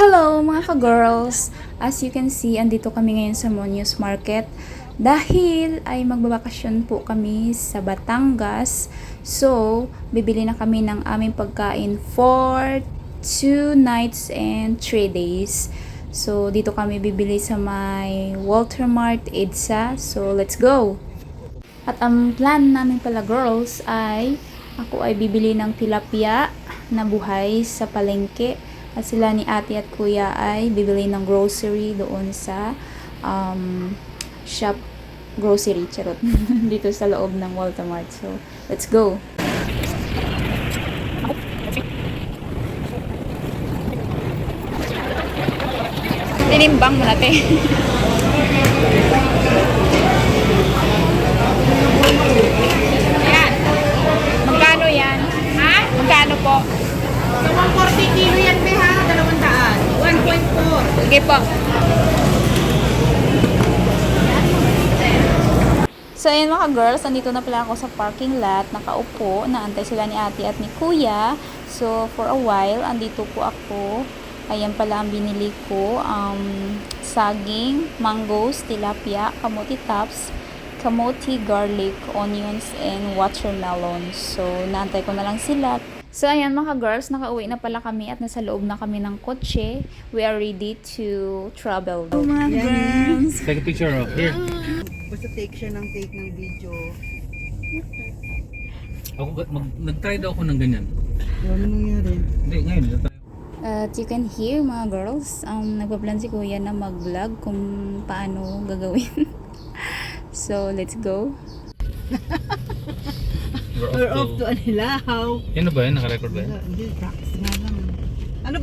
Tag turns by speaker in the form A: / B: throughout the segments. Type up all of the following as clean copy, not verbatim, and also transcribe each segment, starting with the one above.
A: Hello mga ka-girls! As you can see, andito kami ngayon sa Monius Market dahil ay magbabakasyon po kami sa Batangas. So, bibili na kami ng aming pagkain for 2 nights and 3 days. So, dito kami bibili sa may Walter Mart, EDSA. So, let's go! At ang plan namin pala girls ay ako ay bibili ng tilapia na buhay sa palengke. At sila ni ate at kuya ay bibili ng grocery doon sa shop grocery, charot, dito sa loob ng Walter Mart. So, let's go! Tinimbang mo natin. Yan. Magkano yan? Ha? Magkano po?
B: So, 140 kilo yan, be, ha? 200. 1.4.
A: Sige po. So, ayun mga girls, nandito na pala ako sa parking lot. Nakaupo, naantay sila ni ate at ni kuya. So, for a while, andito po ako. Ayan pala ang binili ko. Saging, mangoes, tilapia, kamote tops, kamote, garlic, onions, and watermelon. So, naantay ko na lang sila. So, ayan mga girls, nakauwi na pala kami at nasa loob na kami ng kotse. We are ready to travel. Oh, mga girls!
C: Take a picture of here.
B: Basta take siya ng video.
C: Ako, nag-try daw ako ng ganyan.
B: Ano nangyari?
C: Hindi, ngayon.
A: At you can hear mga girls, nagpa-plan si kuya na mag-vlog kung paano gagawin. So, let's go.
B: We're off to Anilao.
C: Yan na ba yan? Naka-record ba yan?
B: Hindi, practice nga lang. Ano?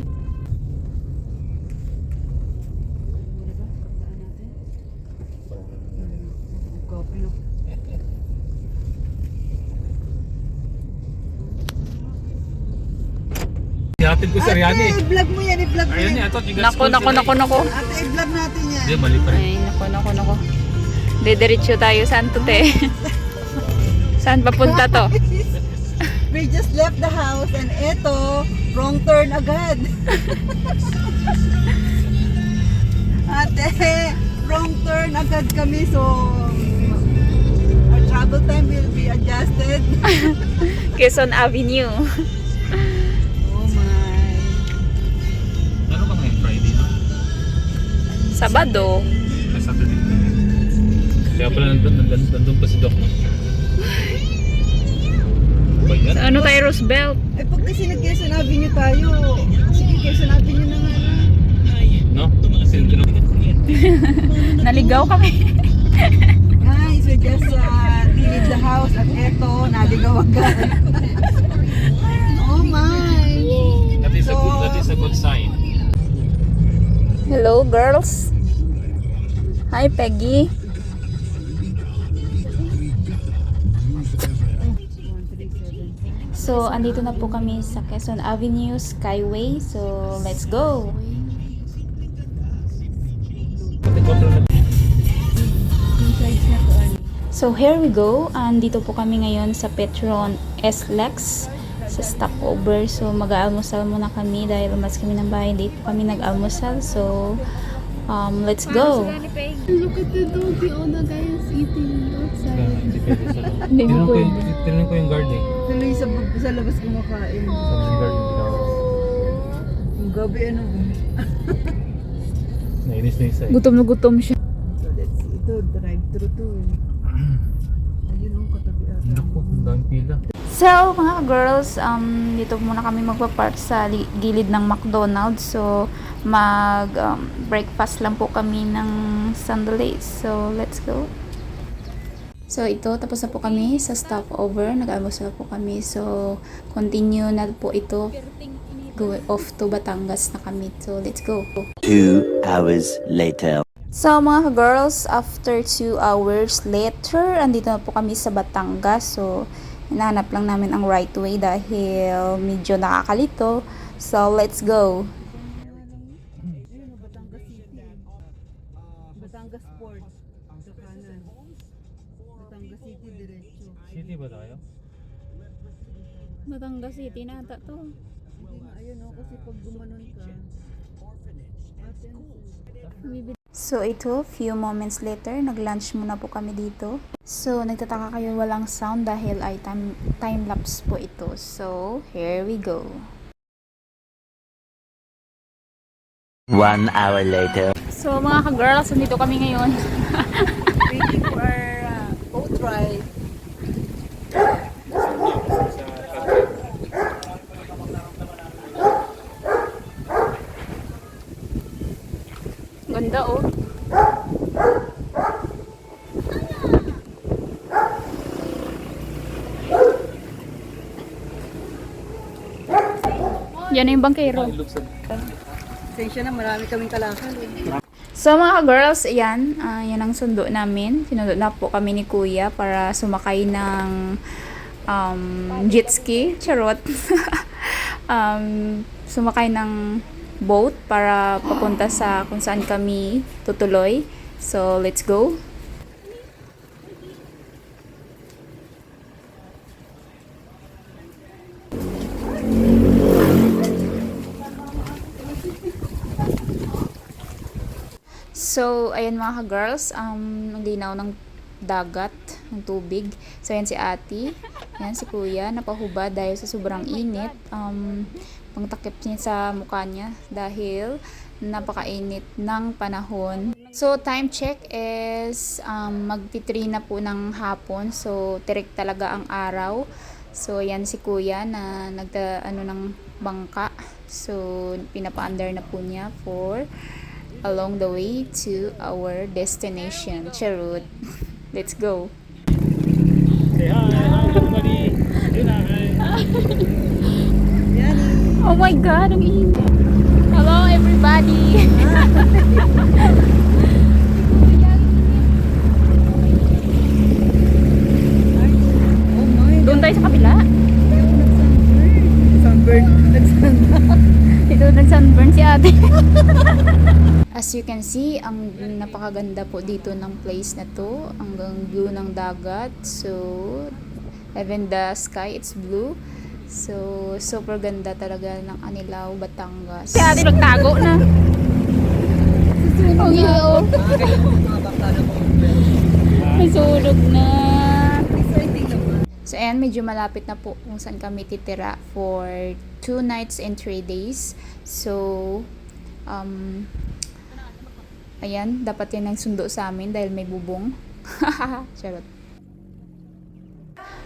B: Copy.
C: Ihatid ko sa Riani.
B: Ate, i-vlog mo yan, i-vlog mo
C: Ayun
B: yan.
C: niya, ito.
A: Nako.
B: Ate, i-vlog natin yan.
C: Hindi, mali pa rin.
A: Ay, nako. Dediretso tayo. Saan to, te? Saan papunta to?
B: We just left the house and eto, wrong turn agad. Ate, wrong turn agad kami, so our travel time will be adjusted.
A: Quezon Avenue.
B: Oh my.
C: Ano ba ngayon? Friday, no?
A: Sabado.
C: Ay, Saturday. Kaya pala nandun pa si Doc. Ba yan?
A: Sa ano tayo, Roosevelt?
B: Eh pag kasi nag-Quezon Avenue tayo, sige Quezon Avenue na nga lang.
C: No? Sino?
A: Naligaw kami.
B: Guys, we just leave the house at eto, naligaw agad. Oh my.
C: That is a good sign.
A: Hello, girls. Hi, Peggy. So, andito na po kami sa Quezon Avenue Skyway. So, let's go! So, here we go. Andito po kami ngayon sa Petron S-Lex sa stopover. So, mag-aalmusal muna kami dahil umas kami ng bahay. Dito kami nag-almusal. So, let's go!
D: Look at the dog, the guy is eating outside.
A: Hindi mo pwede.
C: Tinanong ko yung guard eh.
B: Tuloy sa labas kumakain.
C: Sabi ng guard yung ginawa.
B: Yung gabi ano.
C: Nainis na isa eh.
A: Gutom na gutom siya.
B: So let's see. Ito, drive-thru to eh. Ayun ang katabi ata.
C: Naku, ang daming pila.
A: So, mga girls, dito muna kami magpa-park sa gilid ng McDonald's. So, breakfast lang po kami ng sandals. So, let's go. So, ito, tapos na po kami sa stopover. Nag-almusal na po kami. So, continue na po ito. Go off to Batangas na kami. So, let's go.
E: 2 hours later.
A: So, mga girls, after 2 hours later, andito na po kami sa Batangas. So, hinahanap lang namin ang right way dahil medyo nakakalito. So, let's go.
B: Batangas City. Batangas Port. Sa kanan. Batangas City diretso.
C: City ba tayo?
A: Batangas City na ata to.
B: Hindi nga, ayun o, kasi pag gumanon ka,
A: So ito, few moments later, nag-lunch muna po kami dito. So nagtataka kayo walang sound dahil ay time lapse po ito. So here we go.
E: 1 hour later.
A: So mga ka-girls, nandito kami ngayon.
B: Waiting for our boat ride.
A: Ganda oh. Yan na yung bangkero.
B: Pasensya na, marami kaming kalakal.
A: So mga girls, ayan, yan ang sundo namin. Sinundo na po kami ni Kuya para sumakay ng jet ski, charot. Sumakay ng boat para papunta sa kung saan kami tutuloy. So let's go. So, ayan mga ka-girls, ang linaw ng dagat, ng tubig. So, ayan si ate, ayan si kuya, napahubad dahil sa sobrang init. Pangtakip niya sa mukha niya dahil napakainit ng panahon. So, time check is magti-3 na po ng hapon. So, tirik talaga ang araw. So, ayan si kuya na ng bangka. So, pinapa-under na po niya for along the way to our destination. Charot. Let's go.
C: Say hi everybody. Yun na, hi.
A: Oh my God, ang init. Hello everybody.
B: Oh my.
A: Doon tayo sa kabila.
B: Sunburn.
A: Ito nag-sunburn si ate. As you can see, ang napakaganda po dito ng place na to. Ang view ng dagat. So, even the sky, it's blue. So, super ganda talaga ng Anilao, Batangas. Si ate nagtago na. Oh, yeah, oh. May sunog na. So, ayan, medyo malapit na po kung saan kami titira for 2 nights and 3 days. So, ayan, dapat yan ang sundo sa amin dahil may bubong. Charot.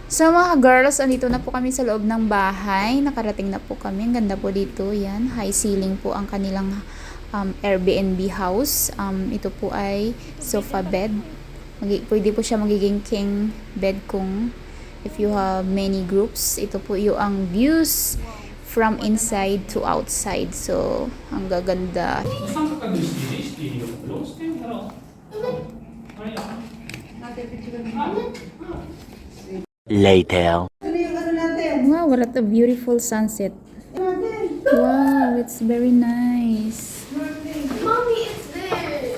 A: So mga girls, andito na po kami sa loob ng bahay. Nakarating na po kami. Ang ganda po dito. Yan, high ceiling po ang kanilang Airbnb house. Ito po ay sofa bed. Pwede po siya magiging king bed kung if you have many groups. Ito po yung ang views from inside to outside. So, ang gaganda.
E: Later.
A: Wow, what a beautiful sunset. Wow, it's very nice.
D: Mommy, it's there.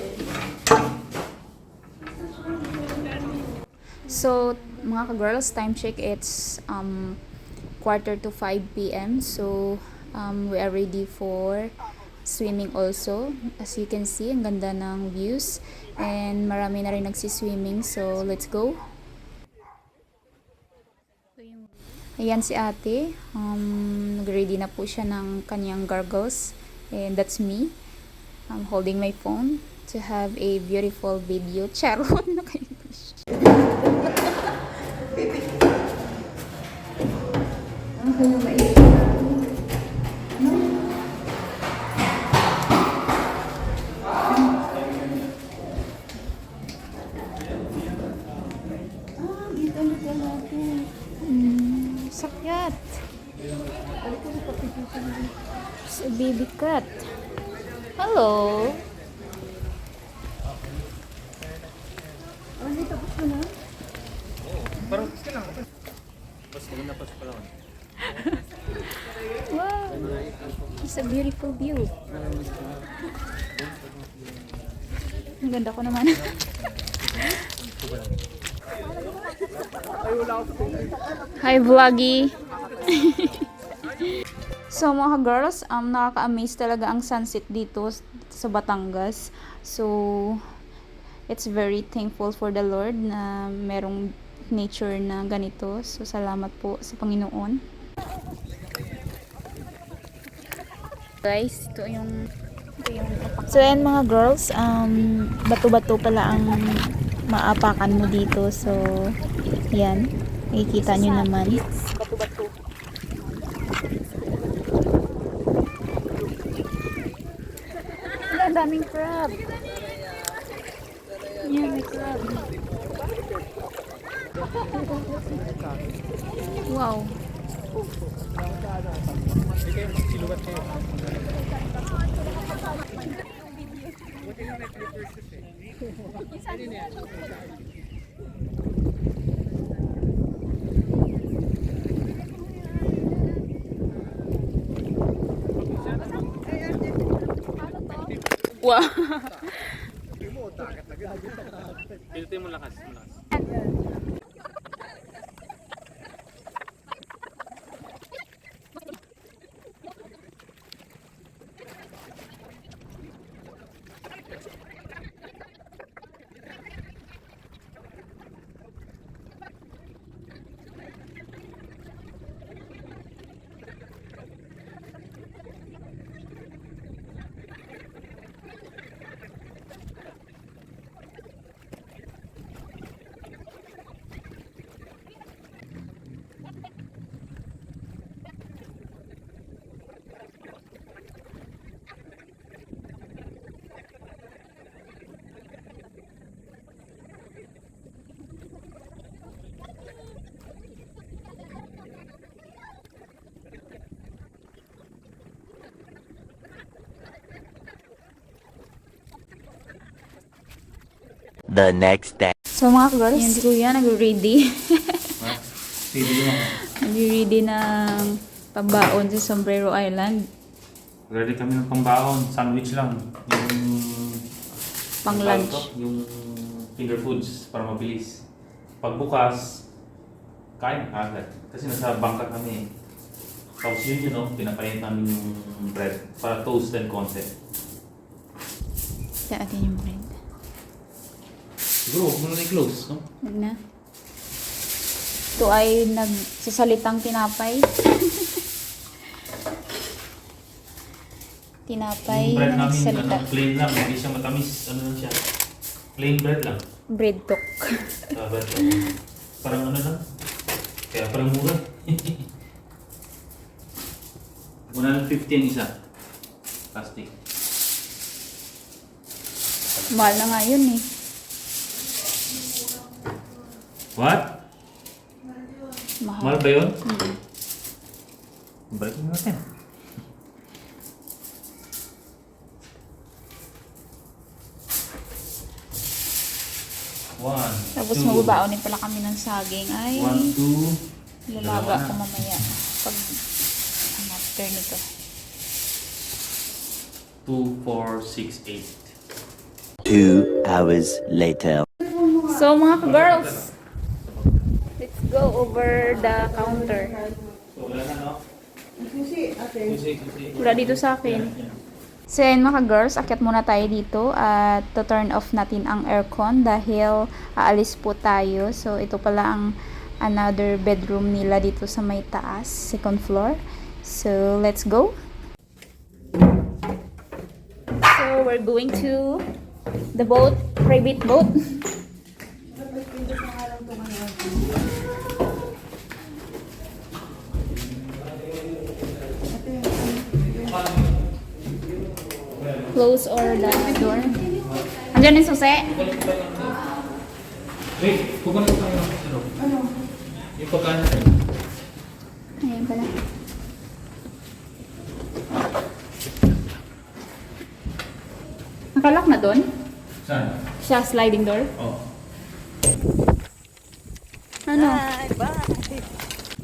A: So, mga ka-girls, time check, it's 4:45 p.m. So, we are ready for swimming also. As you can see, ang ganda ng views. And marami na rin nagsiswimming. So, let's go. Ayan si ate. Nag-ready na po siya ng kanyang gargles. And that's me. I'm holding my phone to have a beautiful video. Charot na kayo. Sakyat. It's a baby cat. Hello.
C: Parang gusto lang. Mas maganda pa sa palawan.
A: Wow. It's a beautiful view. Ang ganda ko naman. Hi vloggy. So mga girls, nakaka-amaze talaga ang sunset dito sa Batangas. So, it's very thankful for the Lord na merong nature na ganito. So, salamat po sa Panginoon. Guys, ito yung so ayan mga girls, bato-bato pala ang maapakan mo dito. So, yan. Nakikita nyo naman. Bato-bato. Ang daming crab. Yan, may crab. Wow. Wow.
C: Pinutin mo lakas.
E: The next day.
A: So mga girls, yan si Kuya nag-ready.
C: Pili mo.
A: Nag-ready ng pambaon sa Sombrero Island.
C: Ready kami ng pambaon. Sandwich lang. Yung
A: Pang lunch.
C: Yung finger foods para mabilis. Pagbukas, kain agad. Kasi nasa bangka kami. Tapos yun pinapainit namin yung bread para toast and concept.
A: Sa atin yung bread.
C: Siguro, huwag mo na i-close, no?
A: Huwag na. Ito ay nagsasalitang tinapay. Tinapay
C: Yung bread
A: na
C: namin,
A: nagsasalita.
C: plain lang. Hindi siya matamis. Ano lang siya? Plain bread lang.
A: Bread talk.
C: Bread lang. Parang ano lang. Kaya parang mura. 150 ang isa. Plastic.
A: Mahal na nga yun eh.
C: What?
A: Mahal.
C: Mahal ba yun? Balik mo natin. One,
A: Tapos
C: two.
A: magbabaonin pala kami ng saging. Ay,
C: 1, 2.
A: lalaga ko mamaya. Pag after nito.
C: 2, 4, 6, 8.
E: 2 hours later.
A: So mga girls, let's go over the counter.
C: So wala na, no?
B: Susi, ate.
C: Susi.
A: Wala dito sa akin. So yan mga girls, akyat muna tayo dito at to turn off natin ang aircon dahil aalis po tayo. So ito pala ang another bedroom nila dito sa may taas, second floor. So let's go. So we're going to the boat, private boat. Close or the door. Andiyan yung susi.
C: Wait, pupunta tayo. Ano? Yung pagkain.
A: Ayan pala. Nakalak na doon?
C: Saan?
A: Siya sliding door?
C: Oh.
A: Ano?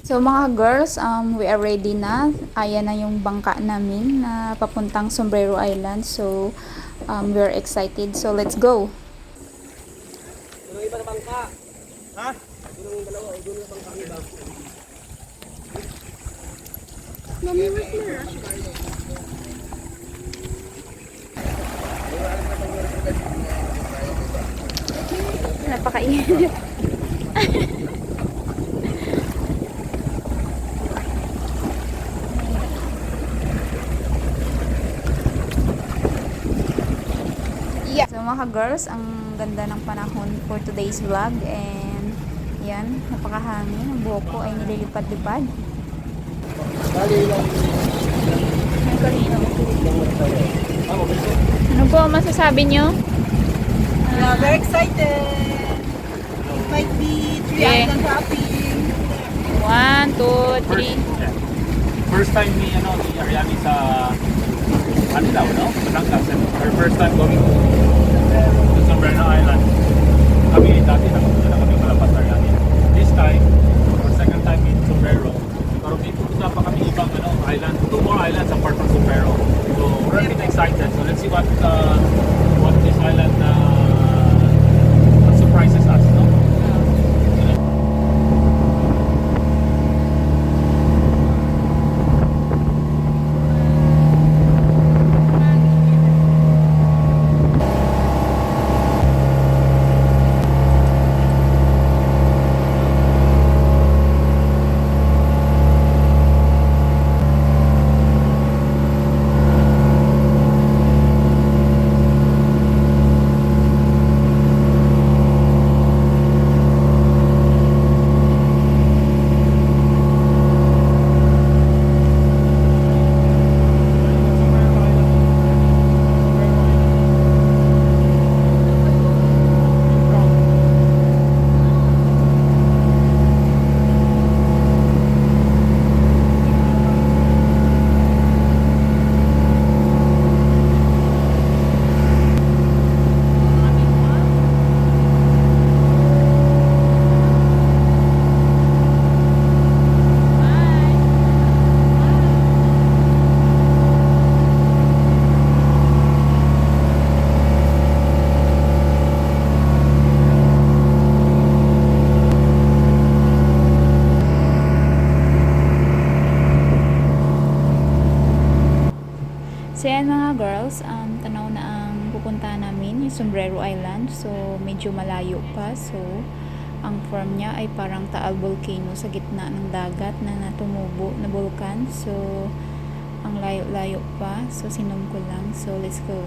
A: So mga girls, we are ready na. Ayan na yung bangka namin na papuntang Sombrero Island. So, we're excited. So, let's go. Napakainit. Yeah. So mga girls, ang ganda ng panahon for today's vlog and yan, napakahangin. Ang buhok ko ay nililipad-lipad. Ano po masasabi nyo?
B: Very excited. It might be 3
A: Okay.
B: island hopping.
A: 1, 2, 3.
C: First time ni Ariani sa Anilao, no? Batangas. Her first time going to Sombrero Island. Kami dati nakapunta na kami malapas sa Ariani. This time, or second time in Sombrero. Pero may pupunta pa kami ibang island, 2 more islands apart from Sombrero. So we're a bit excited. So let's see what this island surprises us, no?
A: So yan mga girls, tanaw na ang pupuntahan namin, yung Sombrero Island. So medyo malayo pa. So ang form niya ay parang Taal Volcano sa gitna ng dagat na natumubo na bulkan. So ang layo-layo pa. So sinom ko lang. So let's go.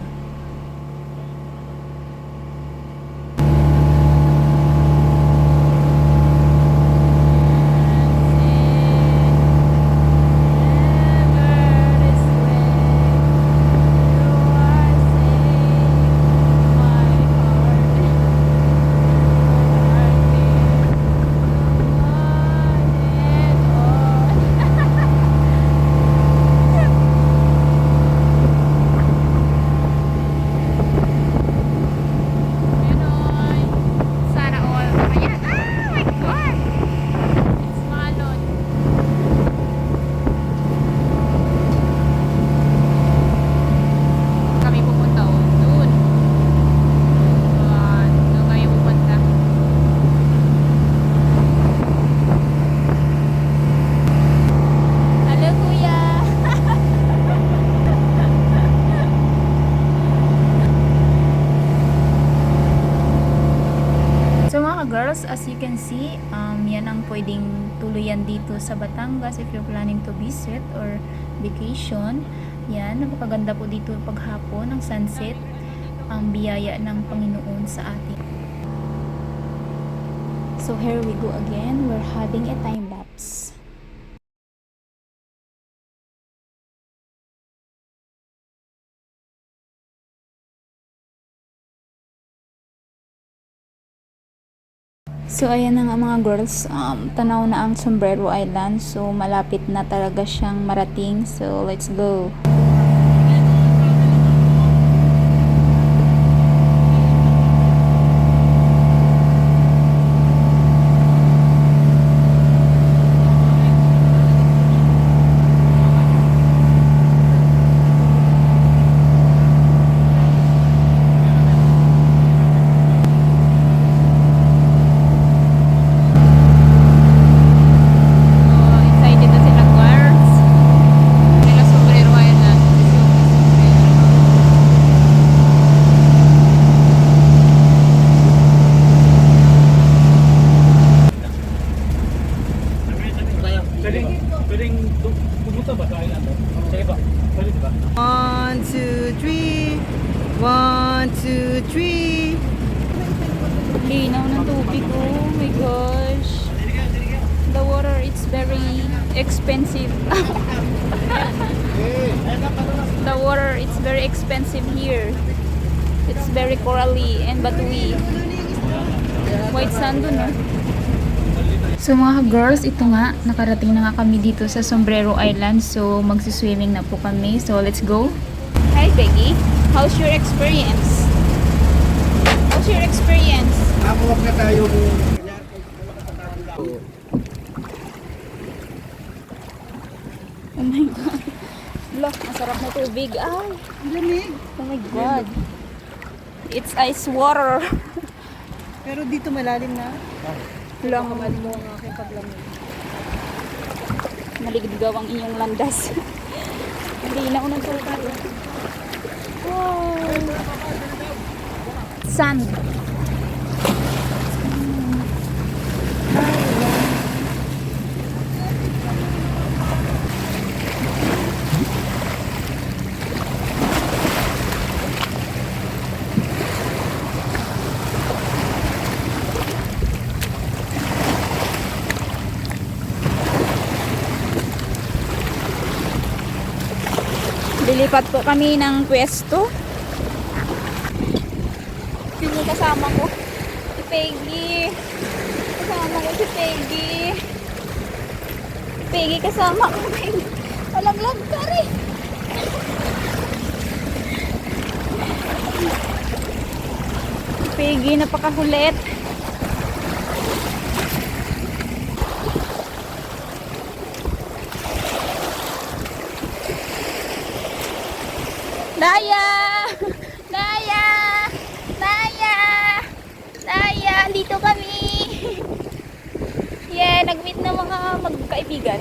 A: Girls, as you can see, yan ang pwedeng tuluyan dito sa Batangas if you're planning to visit or vacation. Yan, napakaganda po dito paghapon ng sunset, ang biyaya ng Panginoon sa atin. So here we go again, we're having a time lapse. So ayan na nga mga girls, tanaw na ang Sombrero Island. So malapit na talaga siyang marating. So let's go. Excited na sila girls. Sombrero Island. expensive. The water, it's very expensive here. It's very corally and batuy. White sand dun, no? So mga girls, ito nga, nakarating na nga kami dito sa Sombrero Island. So magsiswimming na po kami. So let's go. Hi Becky, how's your experience? How's your experience?
F: Ako na tayo mo.
A: Oh my God. Look, masarap na tubig. Ay,
B: Lamig.
A: oh my God. It's ice water.
B: Pero dito malalim na.
A: Lang.
B: Malimo ang aking paglamig.
A: Maligdaw ang iyong landas. Hindi na ako nagsultan. Wow. Sand. Lilipat po kami ng pwesto. Sino kasama ko? Si Peggy. Kasama ko si Peggy. Peggy kasama ko. Malaglag ka rin. Peggy, napakakulit. Naya! Naya! Naya! Naya! Dito kami! Yeah, nag-meet na mga magkaibigan.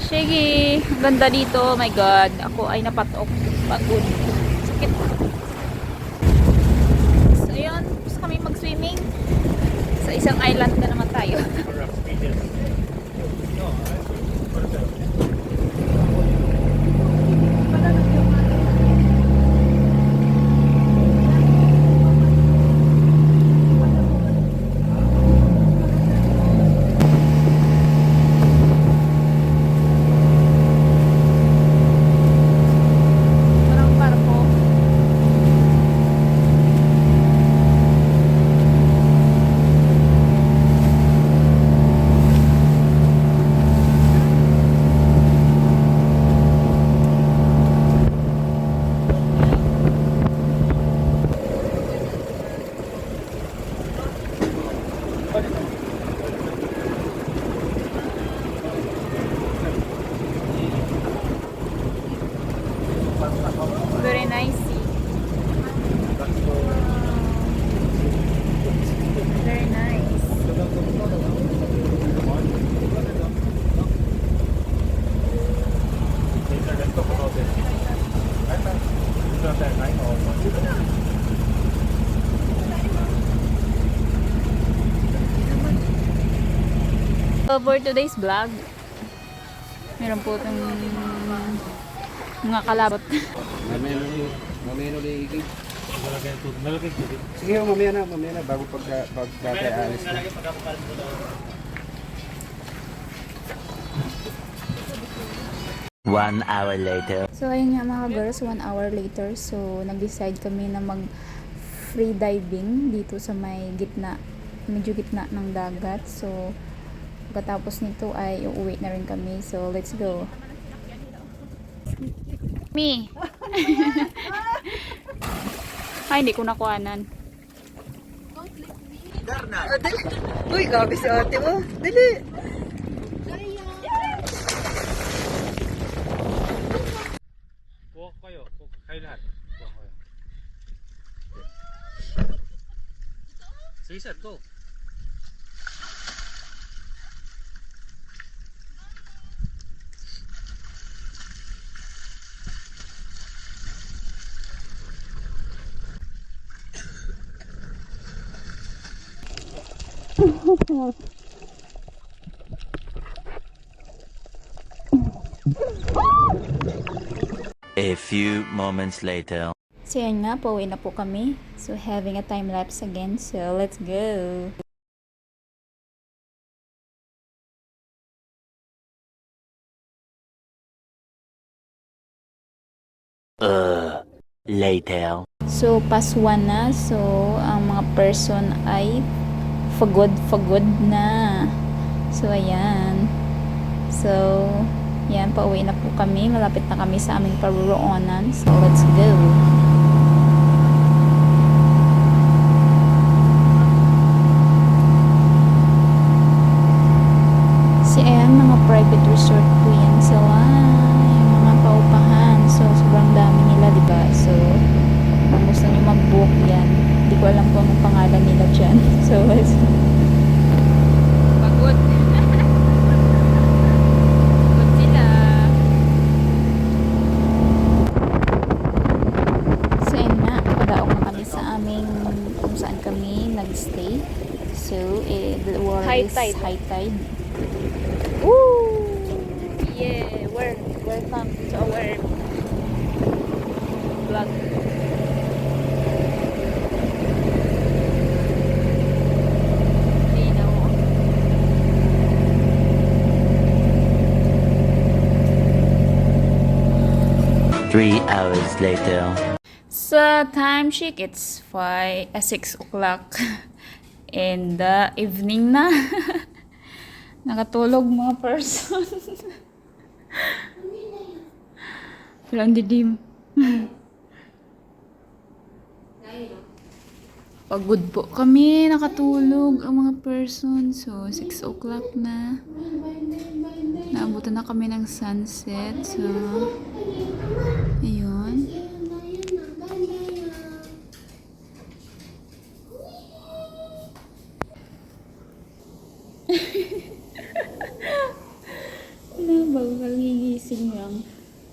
A: Sige, ganda dito. Oh my God, ako ay napatok. Pagod. Sakit. So, ayun. Gusto kami mag-swimming. Sa isang island na naman tayo. So, for today's vlog, meron po itong mga kalabot.
F: Mamaya na ulit. Sige, mamaya na, bago pagkakaalis na.
E: One hour later.
A: So, ayun nga mga girls, 1 hour later. So, nag-decide kami na mag free diving dito sa may gitna, medyo gitna ng dagat. So, pagkatapos nito ay uuwi na rin kami. So, let's go. Me! Ay, hindi ko nakuhanan.
B: Uy, gabi si ate mo. Dali.
C: Kuha kayo lahat. Kuha kayo. Sige, sir, go.
E: A few moments later.
A: So, yan nga, pauwi na po kami. So, having a time lapse again. So, let's go!
E: Later.
A: So, past 1 na. So, ang mga person ay fagod na. So, ayan. So, yan, pauwi na po kami. Malapit na kami sa aming paruroonan. So, let's go. Si ayan, mga private resort po yan sila. Yung mga paupahan. So, sobrang dami nila, diba? So, kung gusto nyo mag-book yan, hindi ko alam kung anong pangalan nila dyan. So, let's go. Pagod. Pagod sila. So, yun nga. Padaok na kami sa aming kung saan kami nag-stay. So, the water is high tide. Woo! Yeah! Welcome to our vlog. Linaw.
E: 3 hours later.
A: Sa time check, it's 6 o'clock in the evening na. Nakatulog mga person. Walang didim. Pagod po kami, nakatulog ang mga person. So, 6 o'clock na. Naabutan na kami ng sunset. So, ayun. Bago kagigising lang.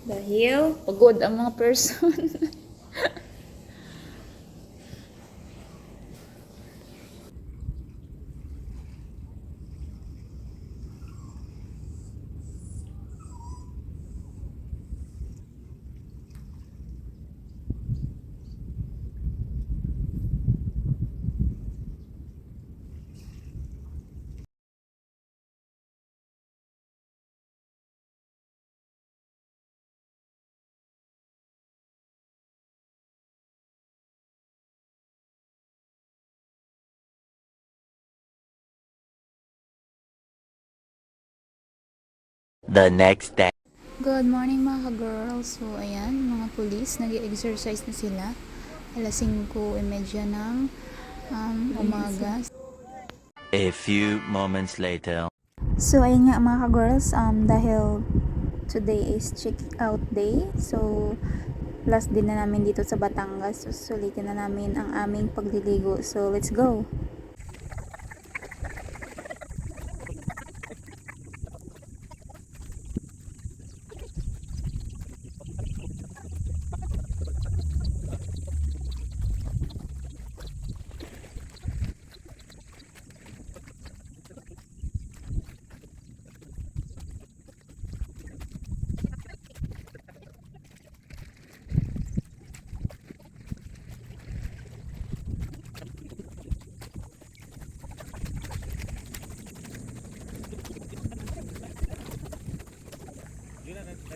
A: Dahil pagod ang mga person.
E: The next day.
A: Good morning mga girls. So, ayan, mga police, nag-exercise na sila. Alas 5:30 ng umaga.
E: A few moments later.
A: So, ayun nga mga girls, dahil today is check-out day. So, last din na namin dito sa Batangas. So, sulitin na namin ang aming pagliligo. So, let's go!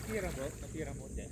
C: Natira mo dyan.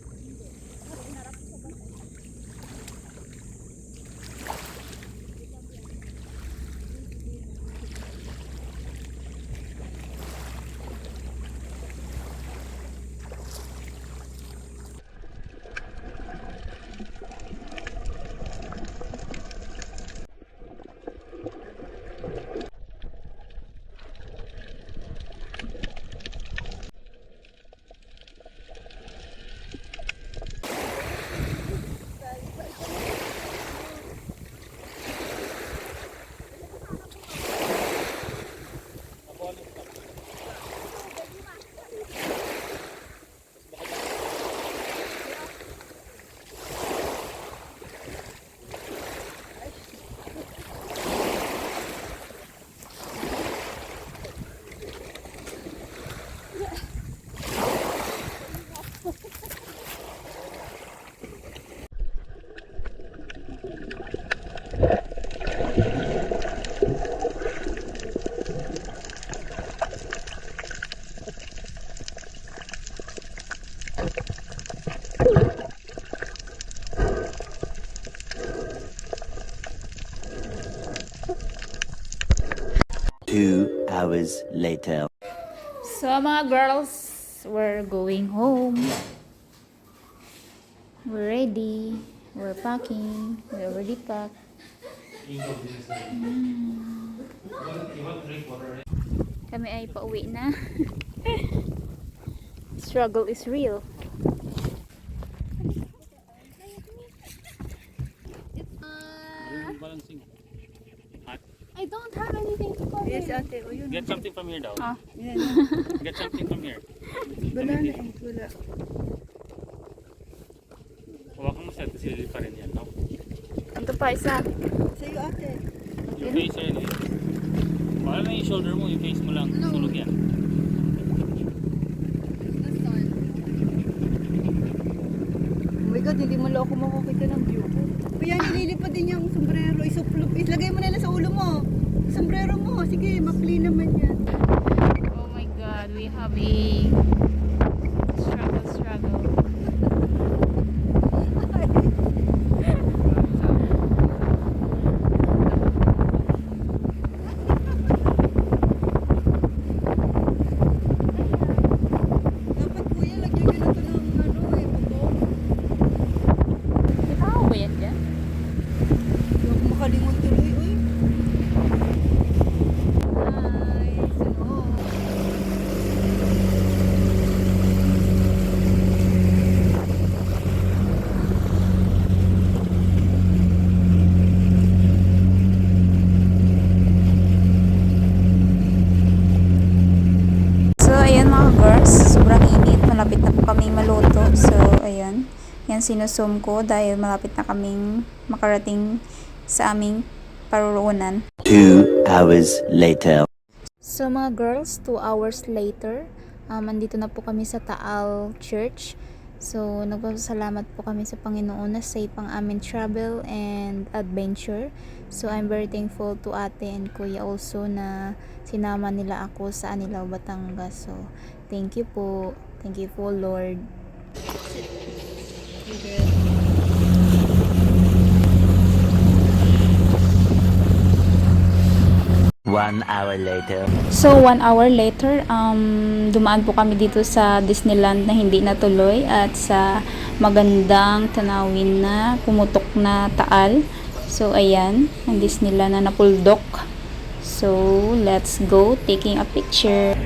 E: 2 hours later.
A: So mga girls, we're going home. We're ready. We're packing. We already packed. Kami ay pauwi na. Struggle is real.
D: I don't have anything to cover.
B: Yes, ate. O yun.
C: Get something from here daw.
A: Ah.
B: Yan.
C: Get something from here.
B: Wala na eh. Wala.
C: Hawakan mo siya kasi lili pa rin yan, no?
A: Ito pa isa.
B: Sa'yo, ate.
C: Yung face rin eh. Baka na yung shoulder mo, yung face mo lang. Sunog yan.
B: Oh my God, hindi mo lang ako makakita ng view. Kuya, nililipad din yung sombrero. Isuplop. Ilagay mo na lang sa ulo mo. Sombrero mo. Sige, makli naman yan.
A: Oh my God, we have a struggle.
B: Dapat kuya, lagyan ka na ito ng bago.
A: May tao ba yan dyan?
B: Hindi ako makalingon tuloy, uy. Nice. Oh.
A: So, ayan mga girls, sobrang init. Malapit na po kaming maluto. So, ayan. Yan sinusum ko dahil malapit na kaming makarating sa aming paruroonan.
E: 2 hours later.
A: So, mga girls, 2 hours later, andito na po kami sa Taal Church. So, nagpapasalamat po kami sa Panginoon na safe ang aming travel and adventure. So, I'm very thankful to ate and kuya also na sinama nila ako sa Anilao Batangas. So, thank you po. Thank you po, Lord.
E: One hour later.
A: So, 1 hour later, dumaan po kami dito sa Disneyland na hindi natuloy at sa magandang tanawin na pumutok na Taal. So, ayan, ang Disneyland na napuldok. So, let's go taking a picture.